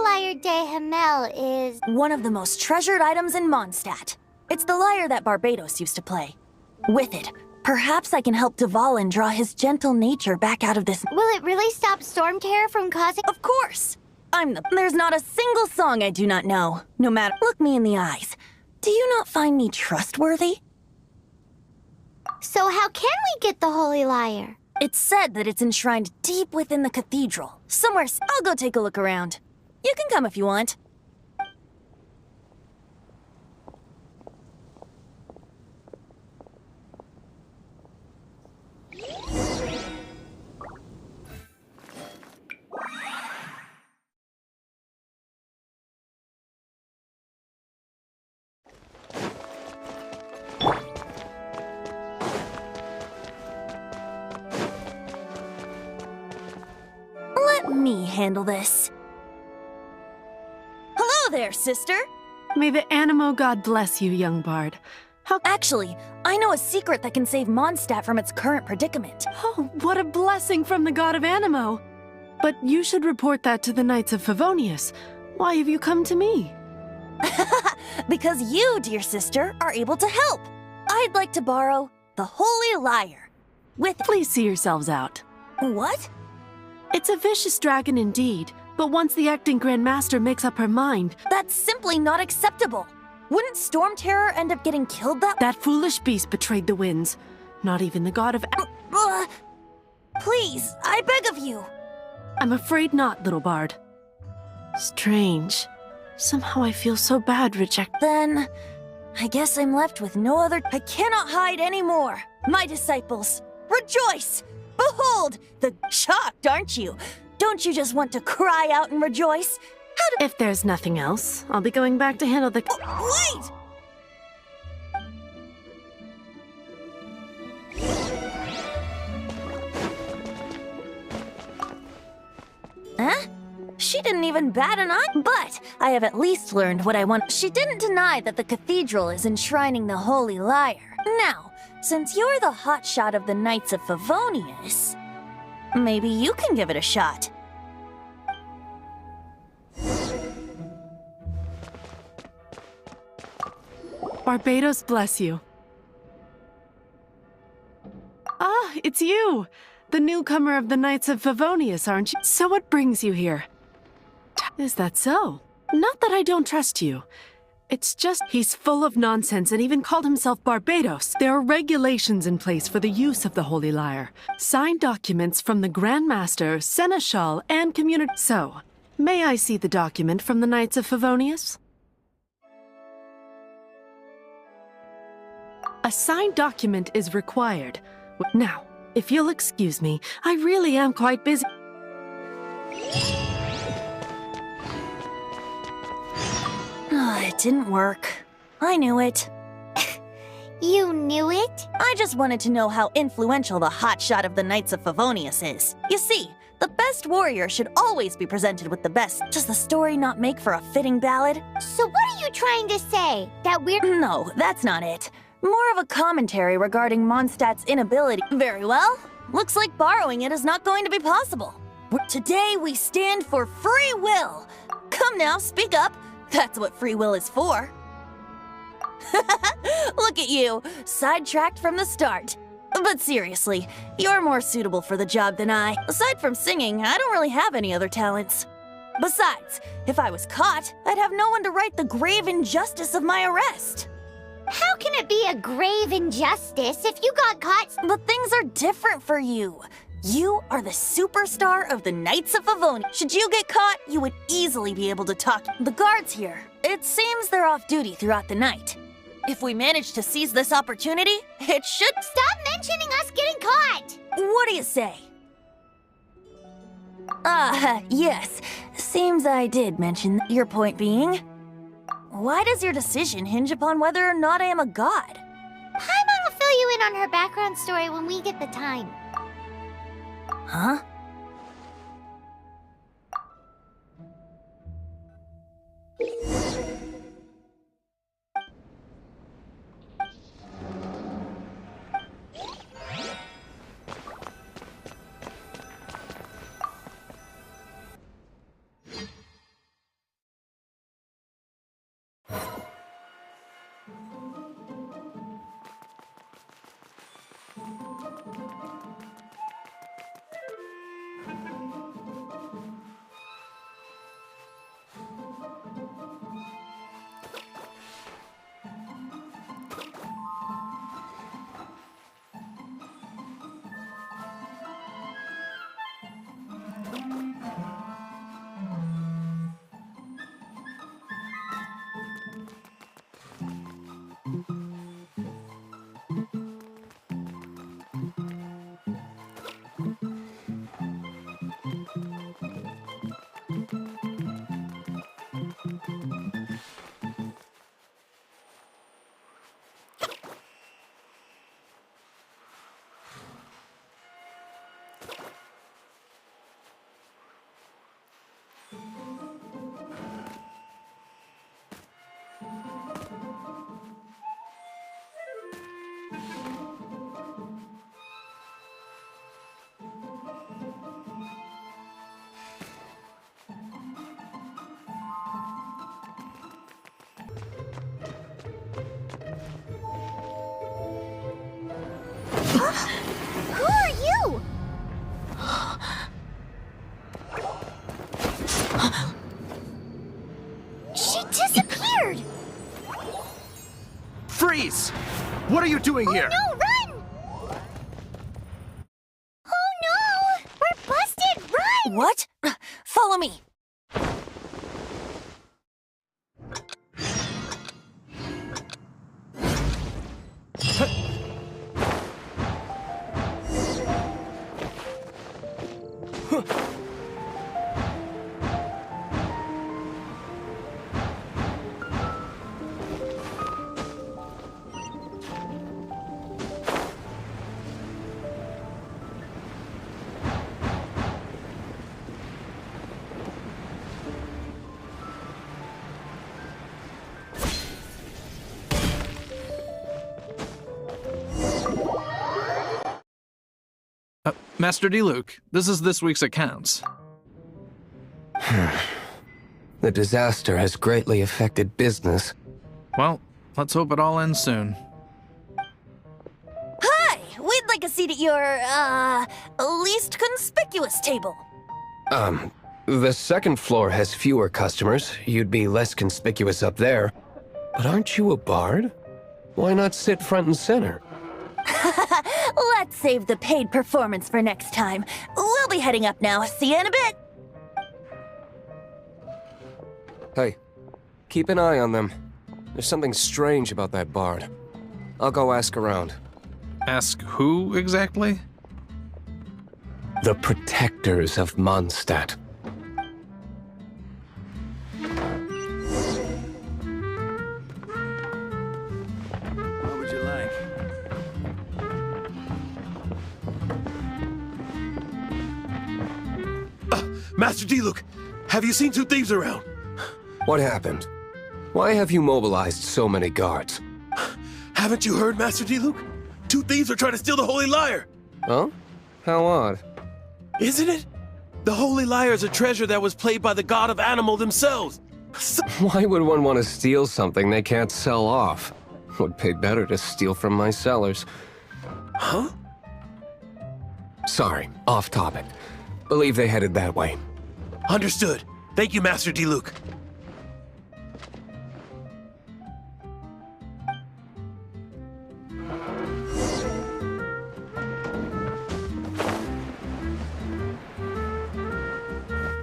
Lyre de Himmel is... one of the most treasured items in Mondstadt. It's the lyre that Barbados used to play. With it, perhaps I can help Dvalin draw his gentle nature back out of this. Will it really stop Storm Terror from causing... Of course! There's not a single song I do not know. No matter... Look me in the eyes. Do you not find me trustworthy? So how can we get the Holy Lyre? It's said that it's enshrined deep within the cathedral. Somewhere... I'll go take a look around. You can come if you want. Let me handle this. Hello there, sister! May the Animo god bless you, young bard. Actually, I know a secret that can save Mondstadt from its current predicament. Oh, what a blessing from the god of Animo! But you should report that to the Knights of Favonius. Why have you come to me? Because you, dear sister, are able to help. I'd like to borrow the Holy Lyre. Please see yourselves out. What? It's a vicious dragon indeed, but once the acting Grand Master makes up her mind... That's simply not acceptable. Wouldn't Storm Terror end up getting killed That foolish beast betrayed the winds. Not even the god of... Please, I beg of you. I'm afraid not, little bard. Strange. Somehow I feel so bad Then, I guess I'm left with no other... I cannot hide anymore. My disciples, rejoice! Behold, shocked, aren't you? Don't you just want to cry out and rejoice? If there's nothing else, I'll be going back to handle the... Wait! Huh? She didn't even bat an eye, but I have at least learned what I want. She didn't deny that the cathedral is enshrining the Holy Lyre. Now, since you're the hotshot of the Knights of Favonius, maybe you can give it a shot. Barbados bless you. Ah, it's you! The newcomer of the Knights of Favonius, aren't you? So what brings you here? Is that so? Not that I don't trust you. It's just he's full of nonsense and even called himself Barbados. There are regulations in place for the use of the Holy Lyre. Signed documents from the Grand Master, Seneschal, and community... So, may I see the document from the Knights of Favonius? A signed document is required. Now, if you'll excuse me, I really am quite busy. It didn't work. I knew it. You knew it? I just wanted to know how influential the hotshot of the Knights of Favonius is. You see, the best warrior should always be presented with the best. Does the story not make for a fitting ballad? So what are you trying to say? That we're... No, that's not it. More of a commentary regarding Mondstadt's inability. Very well. Looks like borrowing it is not going to be possible. Today we stand for free will. Come now, speak up. That's what free will is for. Look at you, sidetracked from the start. But seriously, you're more suitable for the job than I. Aside from singing, I don't really have any other talents. Besides, if I was caught, I'd have no one to right the grave injustice of my arrest. How can it be a grave injustice if you got caught? But things are different for you. You are the superstar of the Knights of Favonius. Should you get caught, you would easily be able to talk. The guards here, it seems they're off duty throughout the night. If we manage to seize this opportunity, it should... Stop mentioning us getting caught! What do you say? Yes. Seems I did mention your point being... Why does your decision hinge upon whether or not I am a god? Paimon will fill you in on her background story when we get the time. Huh? Who are you? She disappeared! Freeze! What are you doing here? No, run! Oh no! We're busted! Run! What? Follow me. Master D-Luke, this is this week's accounts. The disaster has greatly affected business. Well, let's hope it all ends soon. Hi! We'd like a seat at your, least conspicuous table. The second floor has fewer customers. You'd be less conspicuous up there. But aren't you a bard? Why not sit front and center? Let's save the paid performance for next time. We'll be heading up now. See you in a bit. Hey, keep an eye on them. There's something strange about that bard. I'll go ask around. Ask who exactly? The protectors of Mondstadt. What would you like? Master D-Luke, have you seen two thieves around? What happened? Why have you mobilized so many guards? Haven't you heard, Master D-Luke? Two thieves are trying to steal the Holy Lyre! Huh? How odd. Isn't it? The Holy Lyre is a treasure that was played by the god of animal themselves. Why would one want to steal something they can't sell off? Would pay better to steal from my sellers. Huh? Sorry, off topic. Believe they headed that way. Understood. Thank you, Master D-Luke.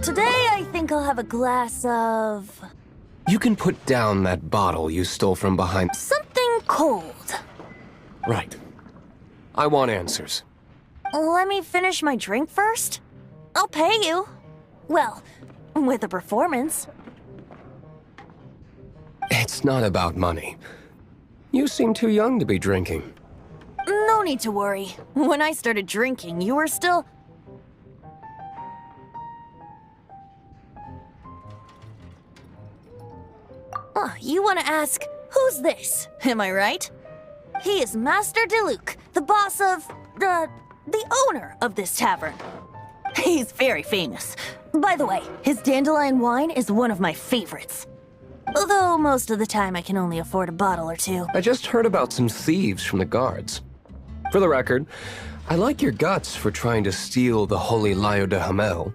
Today, I think I'll have a glass of... You can put down that bottle you stole from behind... something cold. Right. I want answers. Let me finish my drink first. I'll pay you. Well, with a performance. It's not about money. You seem too young to be drinking. No need to worry. When I started drinking, you were still... You want to ask, who's this? Am I right? He is Master D-Luke, the boss of... the owner of this tavern. He's very famous. By the way, his dandelion wine is one of my favorites. Although most of the time I can only afford a bottle or two. I just heard about some thieves from the guards. For the record, I like your guts for trying to steal the Holy Lyre de Hamel.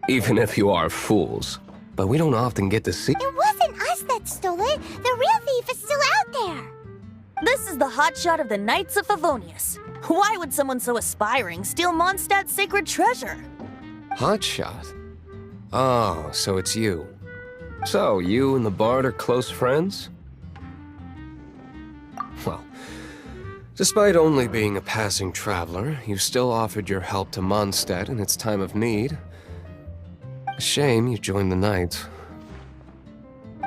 Even if you are fools. But we don't often get to see... It wasn't us that stole it. The real thief is still out there. This is the hotshot of the Knights of Favonius. Why would someone so aspiring steal Mondstadt's sacred treasure? Hotshot? Oh, so it's you. So, you and the bard are close friends? Well, despite only being a passing traveler, you still offered your help to Mondstadt in its time of need. A shame you joined the Knights.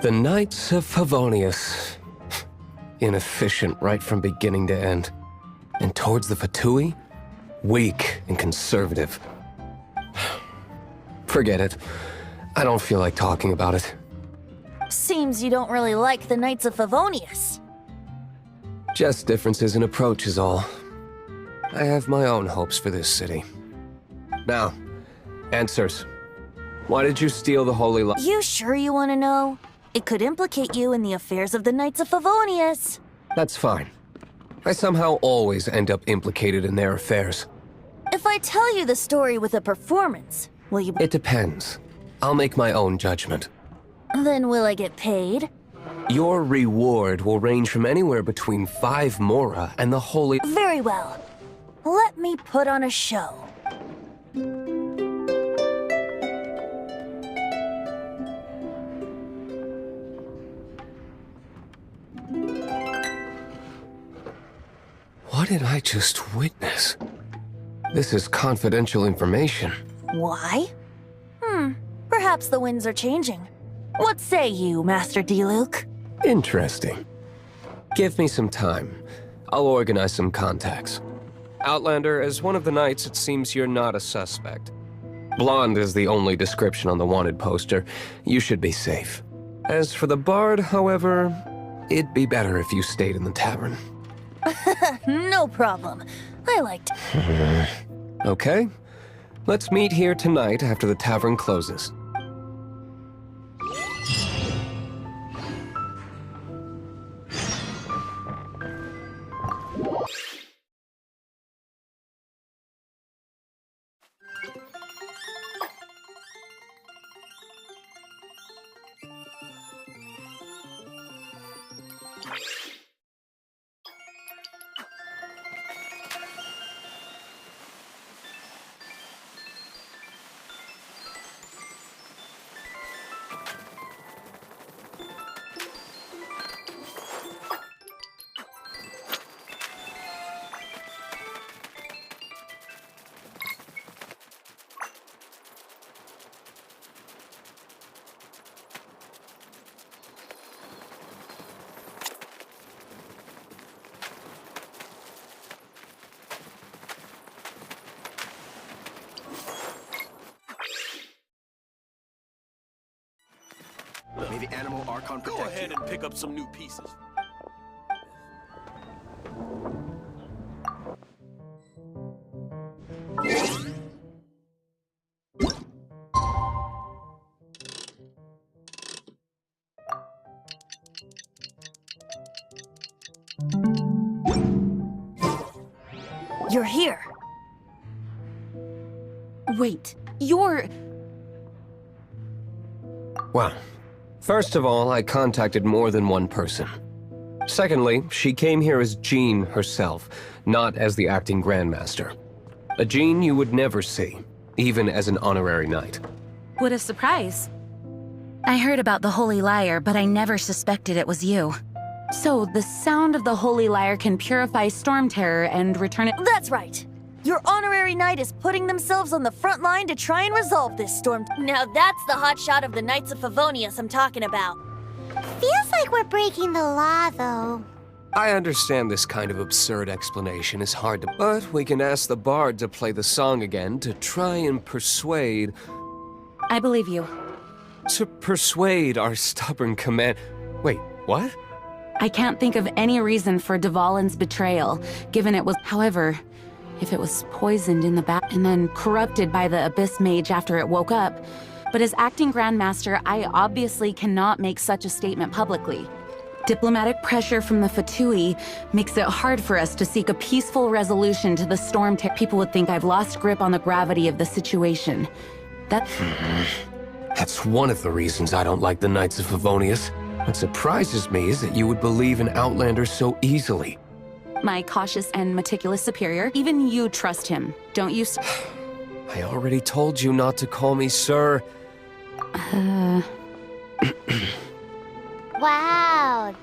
The Knights of Favonius. Inefficient right from beginning to end. And towards the Fatui, weak and conservative. Forget it. I don't feel like talking about it. Seems you don't really like the Knights of Favonius. Just differences in approach is all. I have my own hopes for this city. Now, answers. Why did you steal the Holy Lyre? You sure you want to know? It could implicate you in the affairs of the Knights of Favonius. That's fine. I somehow always end up implicated in their affairs. If I tell you the story with a performance, will you... It depends. I'll make my own judgment. Then will I get paid? Your reward will range from anywhere between 5 mora and the holy... Very well. Let me put on a show. What did I just witness? This is confidential information. Why? Perhaps the winds are changing. What say you, Master D-Luke? Interesting. Give me some time. I'll organize some contacts. Outlander, as one of the knights, it seems you're not a suspect. Blonde is the only description on the wanted poster. You should be safe. As for the bard, however, it'd be better if you stayed in the tavern. No problem. I liked... Okay. Let's meet here tonight after the tavern closes. May the animal Archon Go protect ahead you. and pick up some new pieces. You're here. Wait, you're... Well, first of all, I contacted more than one person. Secondly, she came here as Jean herself, not as the acting Grandmaster. A Jean you would never see, even as an honorary knight. What a surprise. I heard about the Holy Lyre, but I never suspected it was you. So, the sound of the Holy Lyre can purify Storm Terror and return it— That's right. Your honorary knight is putting themselves on the front line to try and resolve this storm. Now that's the hotshot of the Knights of Favonius I'm talking about. Feels like we're breaking the law, though. I understand this kind of absurd explanation is hard to... But we can ask the bard to play the song again to try and persuade... I believe you. To persuade our stubborn command... Wait, what? I can't think of any reason for Dvalin's betrayal, given it was— However, if it was poisoned in the bath and then corrupted by the Abyss Mage after it woke up. But as acting Grandmaster, I obviously cannot make such a statement publicly. Diplomatic pressure from the Fatui makes it hard for us to seek a peaceful resolution to the storm. People would think I've lost grip on the gravity of the situation. That's one of the reasons I don't like the Knights of Favonius. What surprises me is that you would believe in Outlanders so easily. My cautious and meticulous superior, even you trust him, don't you? I already told you not to call me sir. Wow,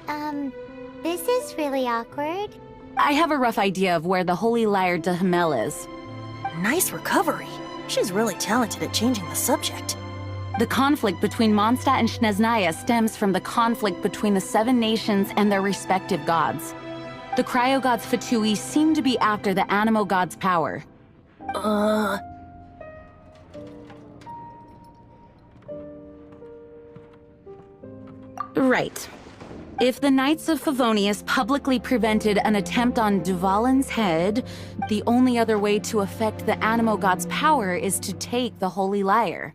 this is really awkward. I have a rough idea of where the Holy Lyre de Hamel is. Nice recovery. She's really talented at changing the subject. The conflict between Mondstadt and Snezhnaya stems from the conflict between the 7 nations and their respective gods. The cryo-gods Fatui seem to be after the Animo god's power. Right. If the Knights of Favonius publicly prevented an attempt on Dvalin's head, the only other way to affect the Animo god's power is to take the Holy Lyre.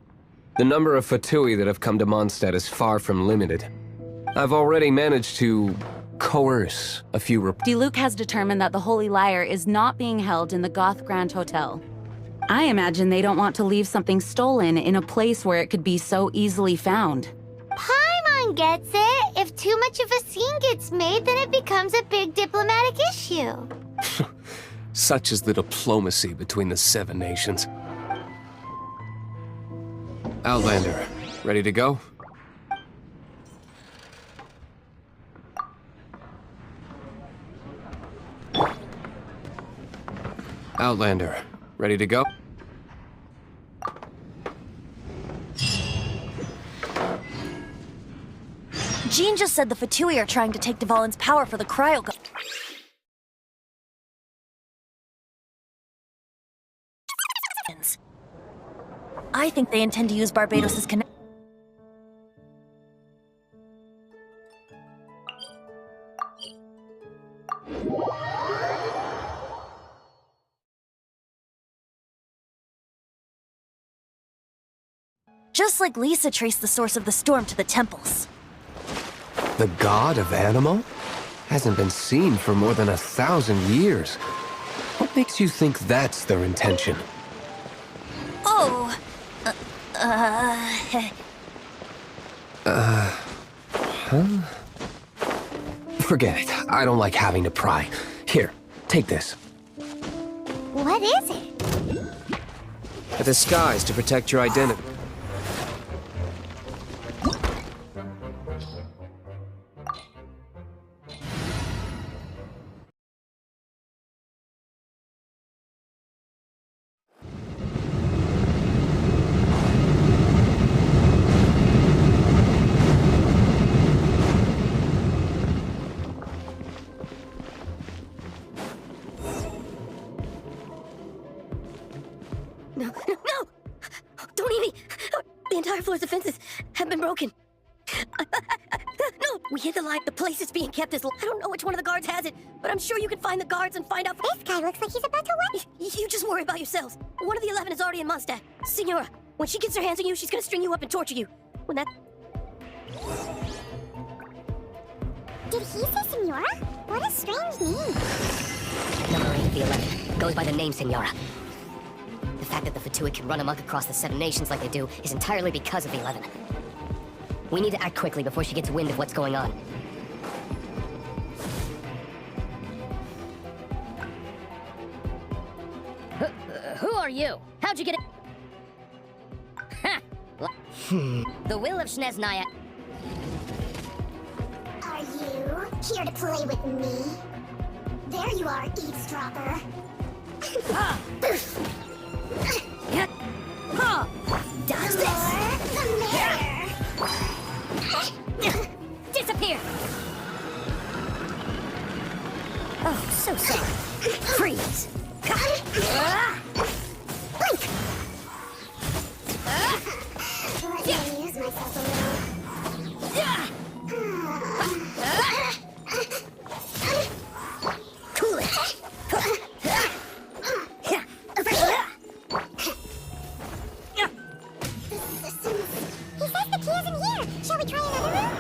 The number of Fatui that have come to Mondstadt is far from limited. I've already managed to coerce a few Diluc has determined that the Holy Lyre is not being held in the Goth Grand Hotel. I imagine they don't want to leave something stolen in a place where it could be so easily found. Paimon gets it. If too much of a scene gets made, then it becomes a big diplomatic issue. Such is the diplomacy between the Seven Nations. Outlander, ready to go? Outlander, ready to go? Jean just said the Fatui are trying to take Dvalin's power for the cryo. I think they intend to use Barbados's connection. Just like Lisa traced the source of the storm to the temples. The god of Animo? Hasn't been seen for more than 1,000 years. What makes you think that's their intention? Oh, Forget it. I don't like having to pry. Here, take this. What is it? A disguise to protect your identity. No! Don't eat me! The entire floor's defenses have been broken. No! We hit the line. The place is being kept as... I don't know which one of the guards has it, but I'm sure you can find the guards and find out... This guy looks like he's about to what? You just worry about yourselves. One of the 11 is already in Mondstadt. Signora, when she gets her hands on you, she's gonna string you up and torture you. When that... Did he say Senora? What a strange name. Number 8 of the 11 goes by the name Signora. The fact that the Fatui can run amok across the 7 nations like they do is entirely because of the 11. We need to act quickly before she gets wind of what's going on. Who are you? How'd you get it? Ha! The will of Shneznaya. Are you here to play with me? There you are, eavesdropper. Dodge this! Disappear! Oh, so sorry. Freeze! Let me use myself a little. Cool it! He says the key isn't here. Shall we try another room?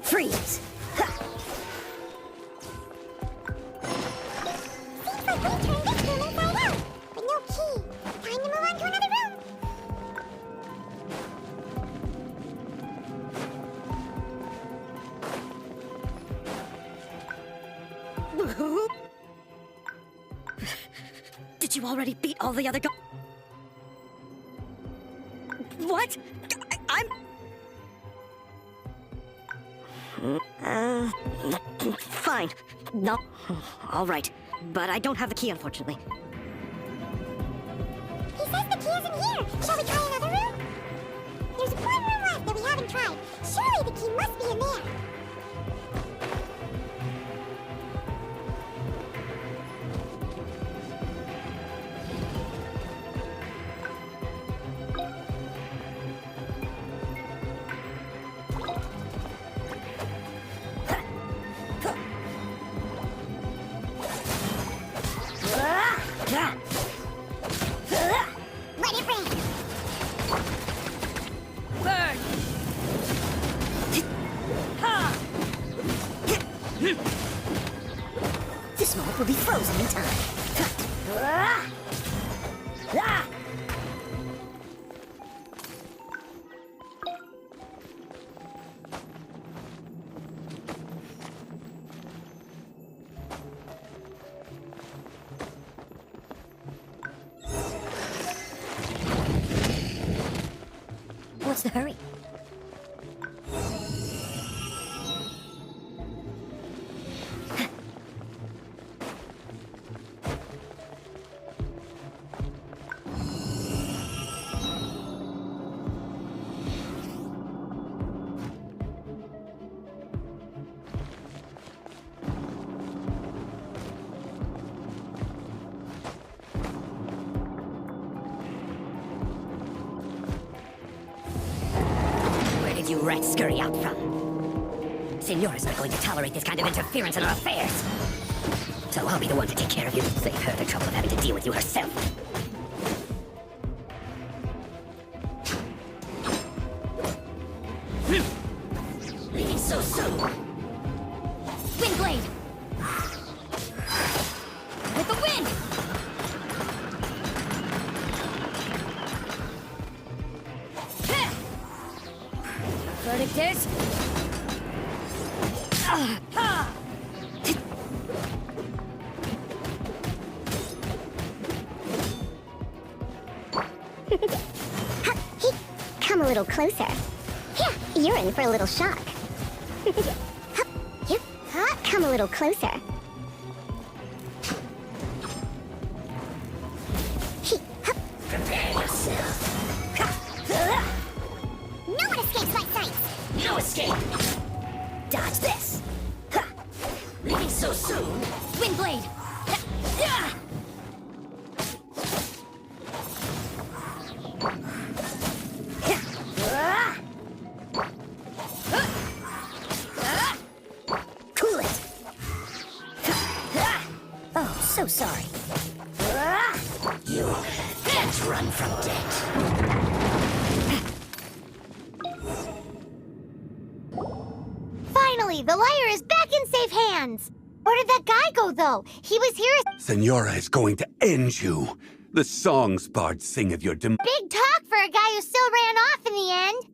Freeze! Seems like we turned this room inside out. But no key. Time to move on to another room. Did you already beat all the other What? I'm... Fine. No. All right. But I don't have the key, unfortunately. He says the key isn't here. Shall we try another room? There's one room left that we haven't tried. Surely the key must be in there. This moment will be frozen in time. What's the hurry? Where did you rats scurry out from? Signora's not going to tolerate this kind of interference in our affairs. So I'll be the one to take care of you. Save her the trouble of having to deal with you herself. Leaving so soon. Windblade! With the wind! Verdict is... Come a little closer. Yeah, you're in for a little shock. Come a little closer. Prepare yourself. No one escapes my sight. No escape! Dodge this! Ha! Leaving so soon? Windblade! Cool it! Oh, so sorry. You can't run from death. Finally, the lyre is back in safe hands. Where did that guy go, though? He was here. Senora is going to end you. The songs bards sing of your Big talk for a guy who still ran off in the end.